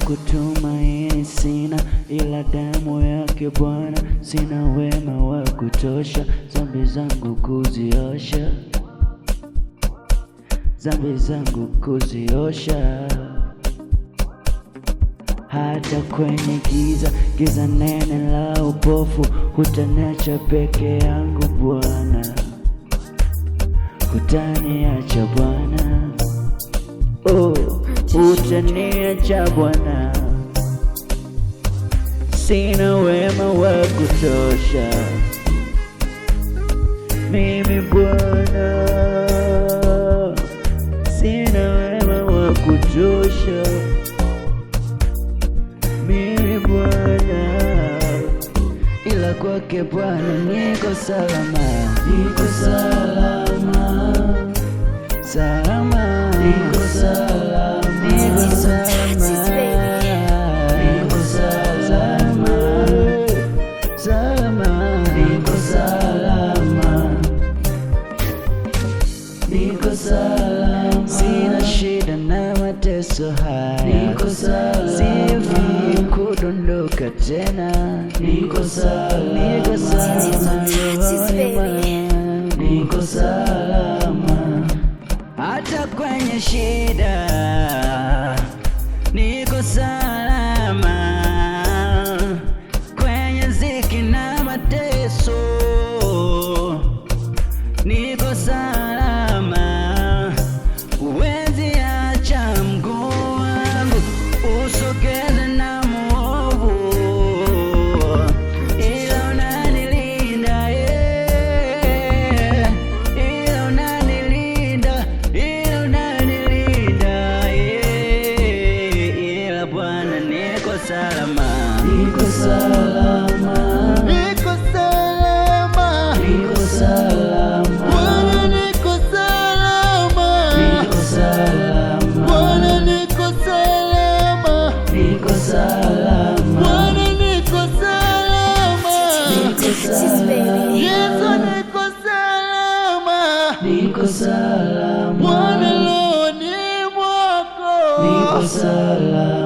kutumaini sina, ila damu yake Bwana. Sina wema wa kutosha dhambi zangu kuziosha, dhambi zangu kuziosha. Hata kwenye giza nene la upofu, hutaniacha peke yangu Bwana, hutaniacha Bwana, oh, hutaniacha Bwana. Sina wema wa kutosha mimi Bwana, sina wema wa kutosha mimi Bwana, ila kwake Bwana niko salama, niko salama, salama, niko salama, niko salama, niko salama, salama, niko salama, niko salama. Sina shida na mateso haya, niko salama, sifi kudondoka tena, niko salama, niko salama, niko salama. Hata kwenye shida niko salama, kwenye ziki na mateso niko salama. Huwezi acha mguu wangu usogeze na mwovu, ila unanilinda, ila unanilinda, ila unanilinda, ila Bwana niko salama, niko salama, niko salama, niko salama. Bwana niko salama, niko salama. Bwana niko salama, niko salama. Bwana niko salama, niko salama. Yesu niko salama, niko salama. Bwana leo ni mwako, niko salama.